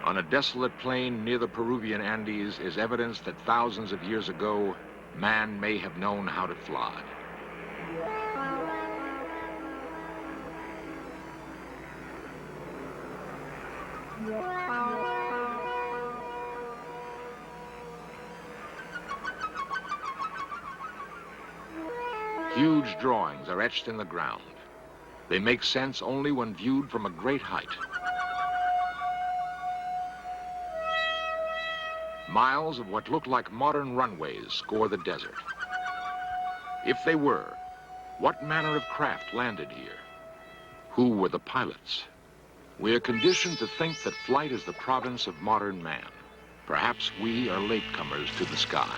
On a desolate plain near the Peruvian Andes is evidence that thousands of years ago, man may have known how to fly. Huge drawings are etched in the ground. They make sense only when viewed from a great height. Miles of what look like modern runways score the desert. If they were, what manner of craft landed here? Who were the pilots? We are conditioned to think that flight is the province of modern man. Perhaps we are latecomers to the sky.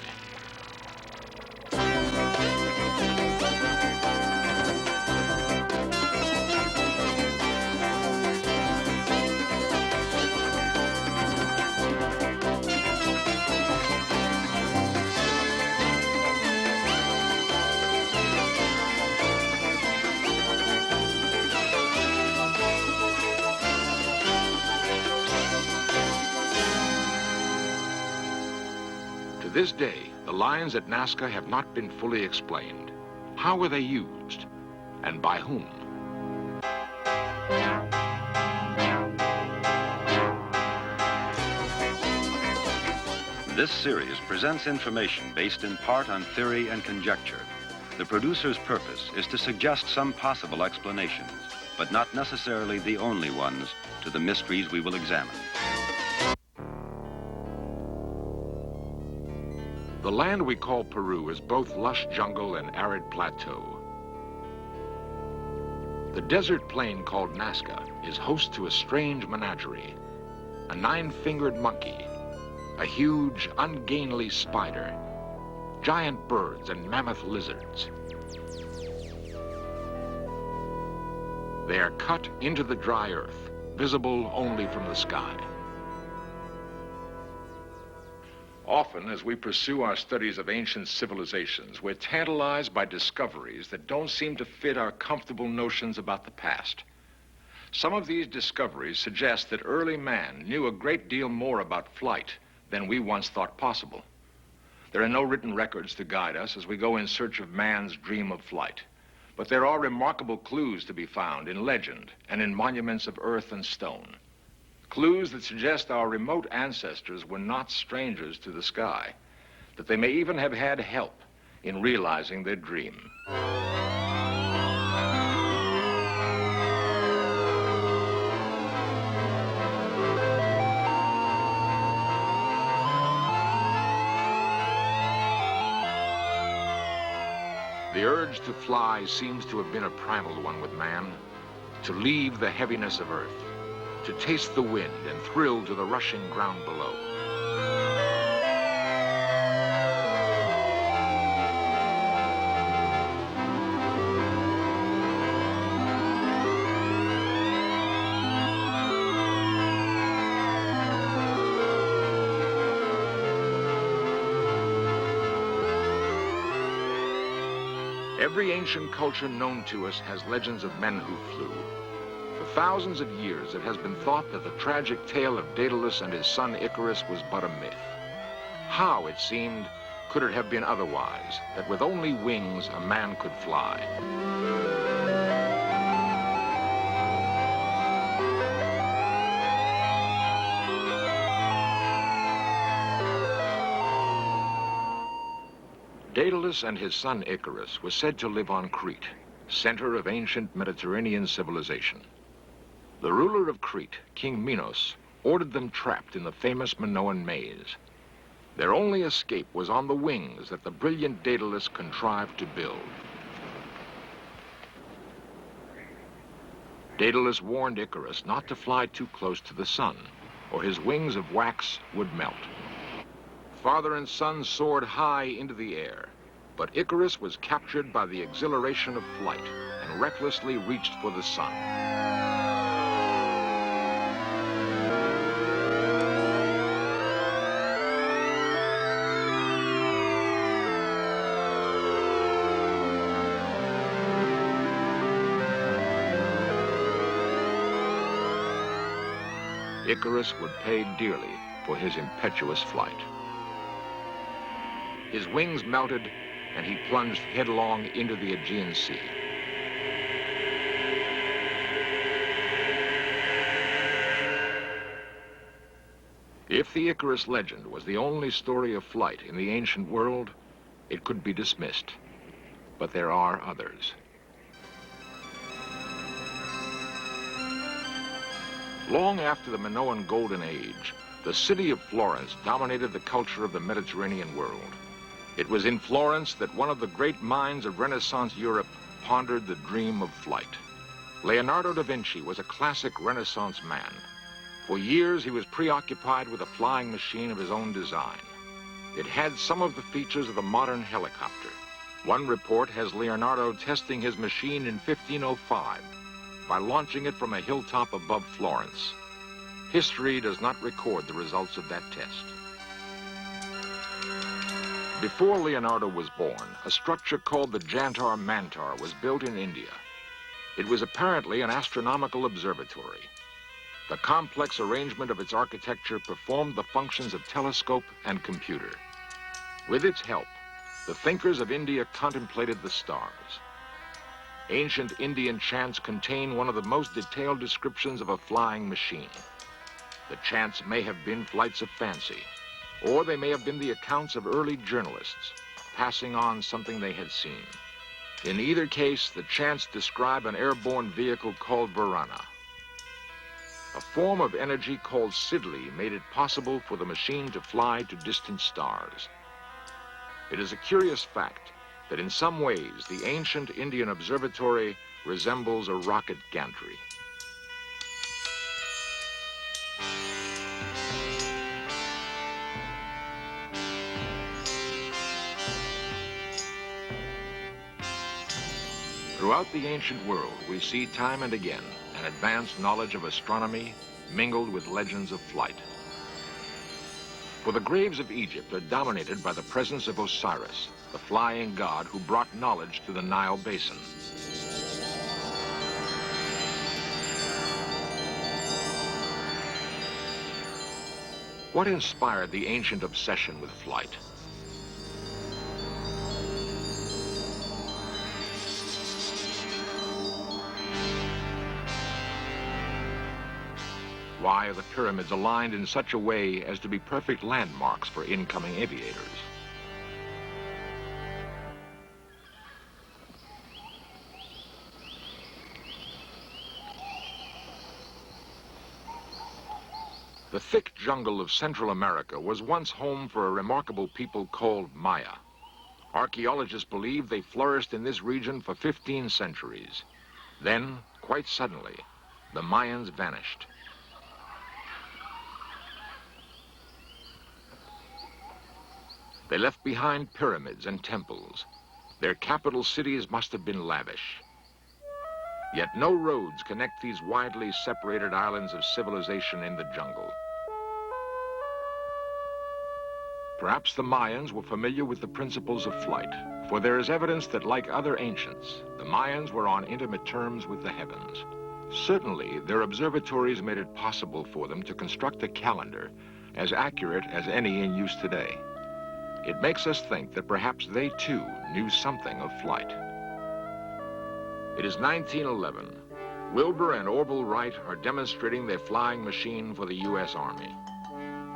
To this day, the lines at Nazca have not been fully explained. How were they used? And by whom? This series presents information based in part on theory and conjecture. The producer's purpose is to suggest some possible explanations, but not necessarily the only ones, to the mysteries we will examine. The land we call Peru is both lush jungle and arid plateau. The desert plain called Nazca is host to a strange menagerie. A 9-fingered monkey, a huge, ungainly spider, giant birds and mammoth lizards. They are cut into the dry earth, visible only from the sky. Often, as we pursue our studies of ancient civilizations, we're tantalized by discoveries that don't seem to fit our comfortable notions about the past. Some of these discoveries suggest that early man knew a great deal more about flight than we once thought possible. There are no written records to guide us as we go in search of man's dream of flight. But there are remarkable clues to be found in legend and in monuments of earth and stone. Clues that suggest our remote ancestors were not strangers to the sky, that they may even have had help in realizing their dream. The urge to fly seems to have been a primal one with man, to leave the heaviness of earth, to taste the wind and thrill to the rushing ground below. Every ancient culture known to us has legends of men who flew. For thousands of years, it has been thought that the tragic tale of Daedalus and his son Icarus was but a myth. How, it seemed, could it have been otherwise, that with only wings a man could fly? Daedalus and his son Icarus were said to live on Crete, center of ancient Mediterranean civilization. The ruler of Crete, King Minos, ordered them trapped in the famous Minoan maze. Their only escape was on the wings that the brilliant Daedalus contrived to build. Daedalus warned Icarus not to fly too close to the sun, or his wings of wax would melt. Father and son soared high into the air, but Icarus was captured by the exhilaration of flight and recklessly reached for the sun. Icarus would pay dearly for his impetuous flight. His wings melted, and he plunged headlong into the Aegean Sea. If the Icarus legend was the only story of flight in the ancient world, it could be dismissed. But there are others. Long after the Minoan Golden Age, the city of Florence dominated the culture of the Mediterranean world. It was in Florence that one of the great minds of Renaissance Europe pondered the dream of flight. Leonardo da Vinci was a classic Renaissance man. For years, he was preoccupied with a flying machine of his own design. It had some of the features of the modern helicopter. One report has Leonardo testing his machine in 1505 by launching it from a hilltop above Florence. History does not record the results of that test. Before Leonardo was born, a structure called the Jantar Mantar was built in India. It was apparently an astronomical observatory. The complex arrangement of its architecture performed the functions of telescope and computer. With its help, the thinkers of India contemplated the stars. Ancient Indian chants contain one of the most detailed descriptions of a flying machine. The chants may have been flights of fancy, or they may have been the accounts of early journalists passing on something they had seen. In either case, the chants describe an airborne vehicle called Varana. A form of energy called Sidley made it possible for the machine to fly to distant stars. It is a curious fact that in some ways the ancient Indian observatory resembles a rocket gantry. Throughout the ancient world, we see time and again an advanced knowledge of astronomy mingled with legends of flight. For the graves of Egypt are dominated by the presence of Osiris, the flying god who brought knowledge to the Nile basin. What inspired the ancient obsession with flight? Why are the pyramids aligned in such a way as to be perfect landmarks for incoming aviators? The thick jungle of Central America was once home for a remarkable people called Maya. Archaeologists believe they flourished in this region for 15 centuries. Then, quite suddenly, the Mayans vanished. They left behind pyramids and temples. Their capital cities must have been lavish. Yet no roads connect these widely separated islands of civilization in the jungle. Perhaps the Mayans were familiar with the principles of flight, for there is evidence that, like other ancients, the Mayans were on intimate terms with the heavens. Certainly, their observatories made it possible for them to construct a calendar as accurate as any in use today. It makes us think that perhaps they, too, knew something of flight. It is 1911. Wilbur and Orville Wright are demonstrating their flying machine for the U.S. Army.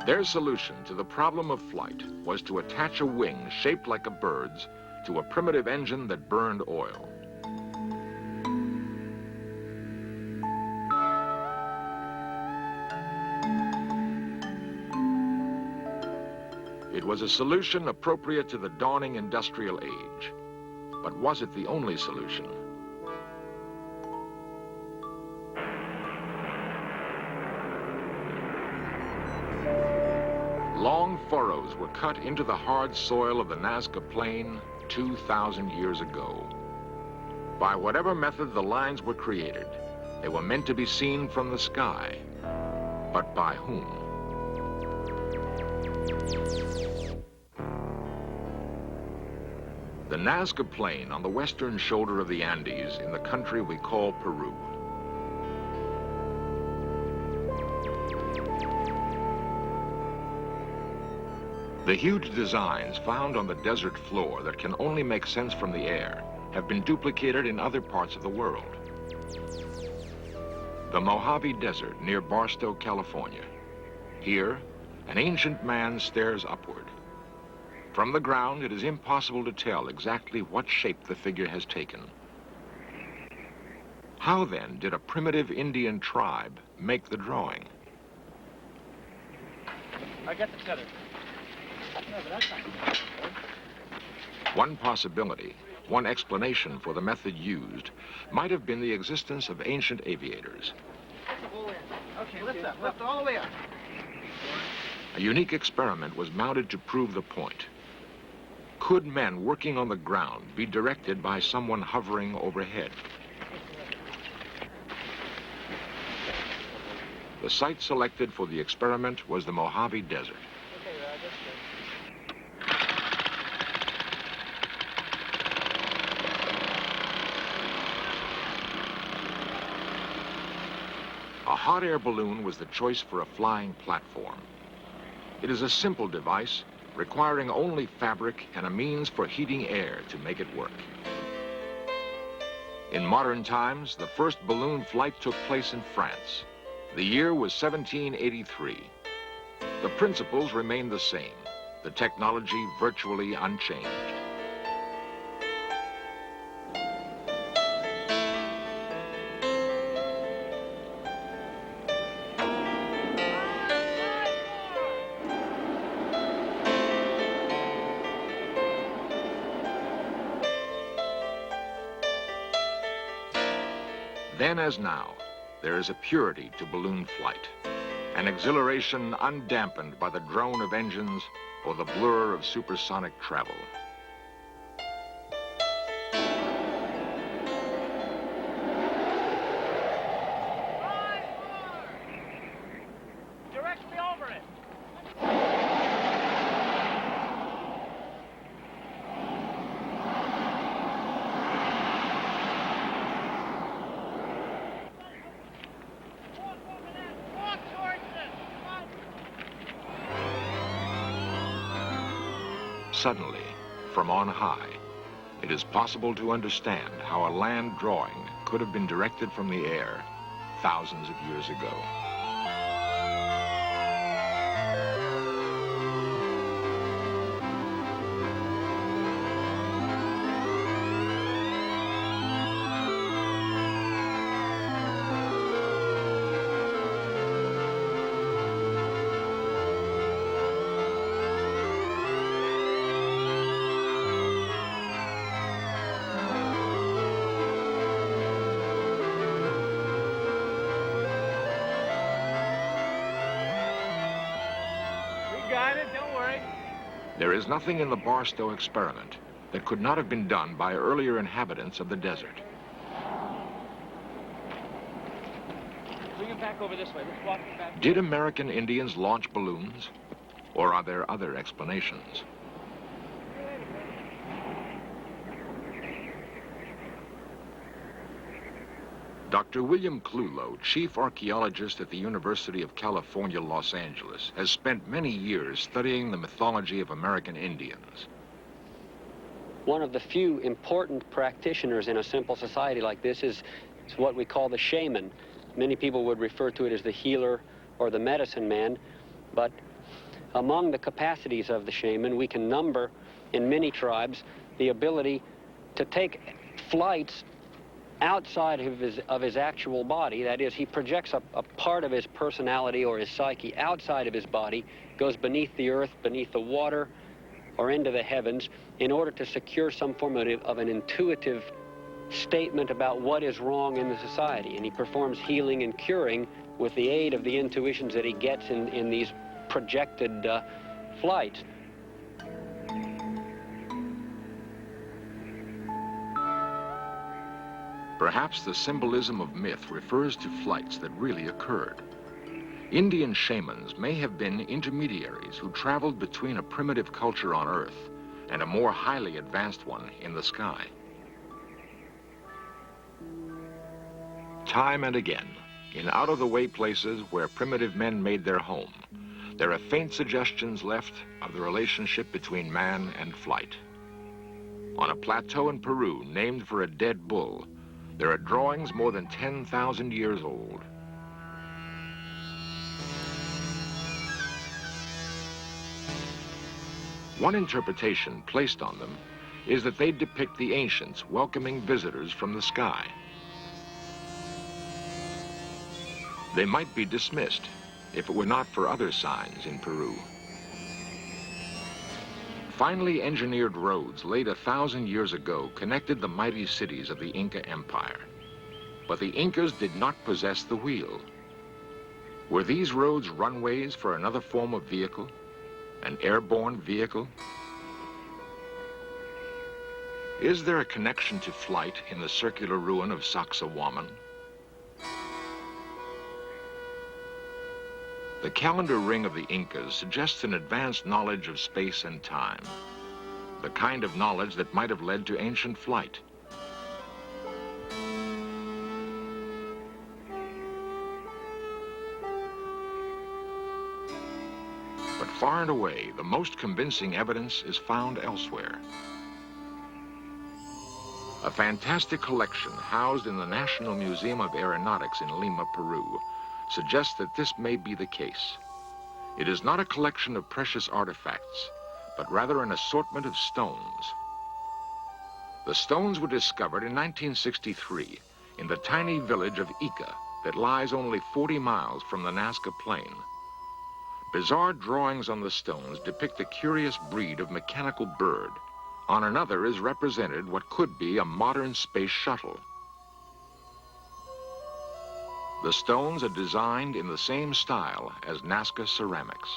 Their solution to the problem of flight was to attach a wing shaped like a bird's to a primitive engine that burned oil. It was a solution appropriate to the dawning industrial age. But was it the only solution? Long furrows were cut into the hard soil of the Nazca Plain 2,000 years ago. By whatever method the lines were created, they were meant to be seen from the sky. But by whom? The Nazca Plain on the western shoulder of the Andes in the country we call Peru. The huge designs found on the desert floor that can only make sense from the air have been duplicated in other parts of the world. The Mojave Desert near Barstow, California. Here, an ancient man stares upward. From the ground, it is impossible to tell exactly what shape the figure has taken. How then did a primitive Indian tribe make the drawing? I got the tether. No, but that's not good. One possibility, one explanation for the method used, might have been the existence of ancient aviators. Okay, lift up, lift all the way up. A unique experiment was mounted to prove the point. Could men working on the ground be directed by someone hovering overhead? The site selected for the experiment was the Mojave Desert. Okay, that's good. A hot air balloon was the choice for a flying platform. It is a simple device requiring only fabric and a means for heating air to make it work. In modern times, the first balloon flight took place in France. The year was 1783. The principles remained the same, the technology virtually unchanged. Then as now, there is a purity to balloon flight, an exhilaration undampened by the drone of engines or the blur of supersonic travel. Directly over it. Suddenly, from on high, it is possible to understand how a land drawing could have been directed from the air thousands of years ago. Got it, don't worry. There is nothing in the Barstow experiment that could not have been done by earlier inhabitants of the desert. Bring him back over this way. Let's walk him back. Did American Indians launch balloons? Or are there other explanations? Dr. William Clulow, chief archaeologist at the University of California, Los Angeles, has spent many years studying the mythology of American Indians. One of the few important practitioners in a simple society like this is what we call the shaman. Many people would refer to it as the healer or the medicine man, but among the capacities of the shaman, we can number in many tribes the ability to take flights outside of his actual body. That is, he projects a part of his personality or his psyche outside of his body, goes beneath the earth, beneath the water, or into the heavens in order to secure some form of an intuitive statement about what is wrong in the society. And he performs healing and curing with the aid of the intuitions that he gets in these projected flights. Perhaps the symbolism of myth refers to flights that really occurred. Indian shamans may have been intermediaries who traveled between a primitive culture on Earth and a more highly advanced one in the sky. Time and again, in out-of-the-way places where primitive men made their home, there are faint suggestions left of the relationship between man and flight. On a plateau in Peru named for a dead bull, there are drawings more than 10,000 years old. One interpretation placed on them is that they depict the ancients welcoming visitors from the sky. They might be dismissed if it were not for other signs in Peru. Finely engineered roads laid 1,000 years ago connected the mighty cities of the Inca Empire. But the Incas did not possess the wheel. Were these roads runways for another form of vehicle? An airborne vehicle? Is there a connection to flight in the circular ruin of Sacsayhuaman? The calendar ring of the Incas suggests an advanced knowledge of space and time, the kind of knowledge that might have led to ancient flight. But far and away, the most convincing evidence is found elsewhere. A fantastic collection housed in the National Museum of Aeronautics in Lima, Peru, suggests that this may be the case. It is not a collection of precious artifacts, but rather an assortment of stones. The stones were discovered in 1963 in the tiny village of Ica that lies only 40 miles from the Nazca Plain. Bizarre drawings on the stones depict a curious breed of mechanical bird. On another is represented what could be a modern space shuttle. The stones are designed in the same style as Nazca ceramics.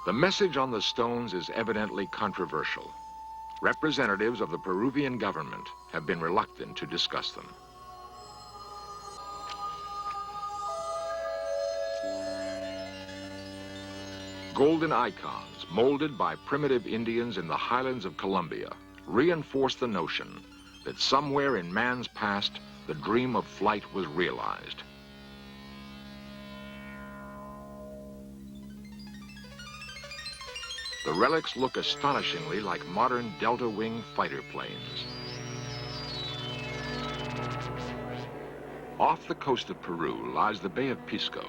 The message on the stones is evidently controversial. Representatives of the Peruvian government have been reluctant to discuss them. Golden icons, molded by primitive Indians in the highlands of Colombia, reinforce the notion that somewhere in man's past, the dream of flight was realized. The relics look astonishingly like modern delta-wing fighter planes. Off the coast of Peru lies the Bay of Pisco.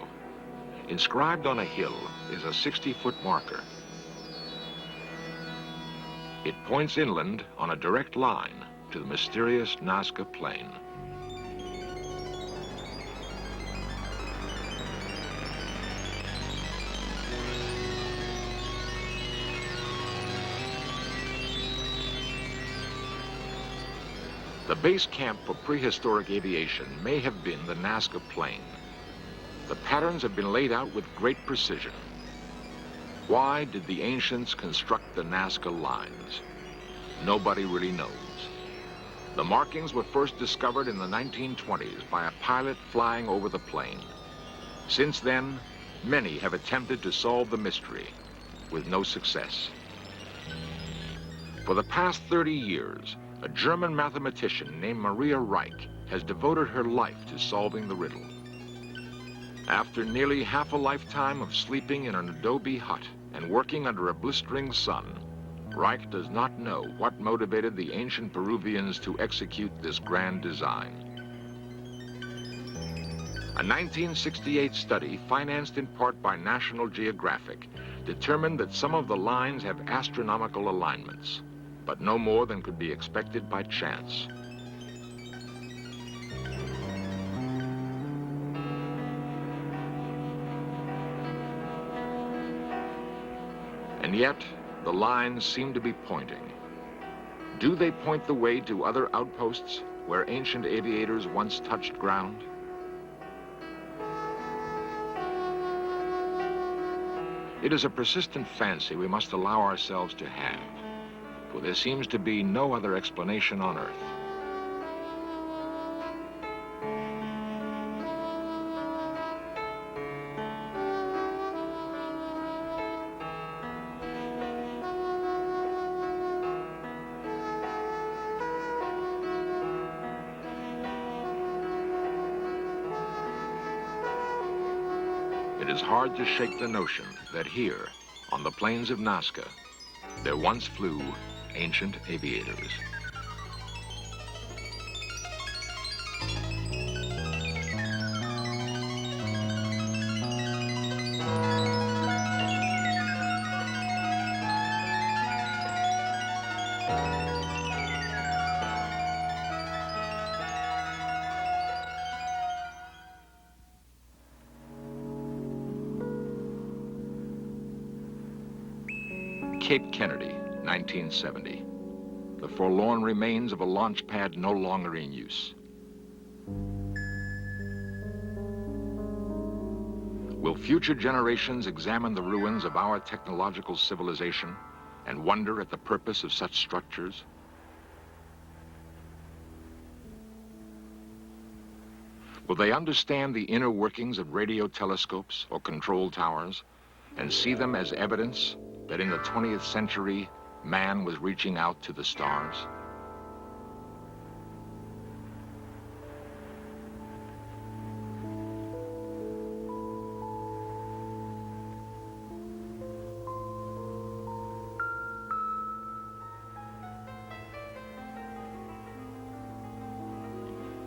Inscribed on a hill is a 60-foot marker. It points inland on a direct line to the mysterious Nazca Plain. The base camp for prehistoric aviation may have been the Nazca Plain. The patterns have been laid out with great precision. Why did the ancients construct the Nazca lines? Nobody really knows. The markings were first discovered in the 1920s by a pilot flying over the plain. Since then, many have attempted to solve the mystery, with no success. For the past 30 years, a German mathematician named Maria Reich has devoted her life to solving the riddle. After nearly half a lifetime of sleeping in an adobe hut and working under a blistering sun, Reich does not know what motivated the ancient Peruvians to execute this grand design. A 1968 study, financed in part by National Geographic, determined that some of the lines have astronomical alignments, but no more than could be expected by chance. And yet, the lines seem to be pointing. Do they point the way to other outposts where ancient aviators once touched ground? It is a persistent fancy we must allow ourselves to have, for there seems to be no other explanation on Earth. it is hard to shake the notion that here, on the plains of Nazca, there once flew ancient aviators. Cape Kennedy, 1970. The forlorn remains of a launch pad no longer in use. Will future generations examine the ruins of our technological civilization and wonder at the purpose of such structures? Will they understand the inner workings of radio telescopes or control towers and see them as evidence that in the 20th century, man was reaching out to the stars?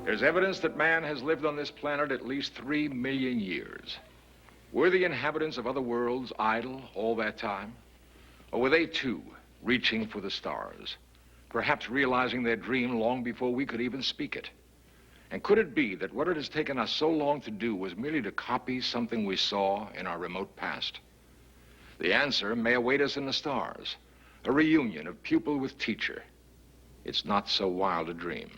There's evidence that man has lived on this planet at least 3 million years. Were the inhabitants of other worlds idle all that time? Or were they, too, reaching for the stars, perhaps realizing their dream long before we could even speak it? And could it be that what it has taken us so long to do was merely to copy something we saw in our remote past? The answer may await us in the stars, a reunion of pupil with teacher. It's not so wild a dream.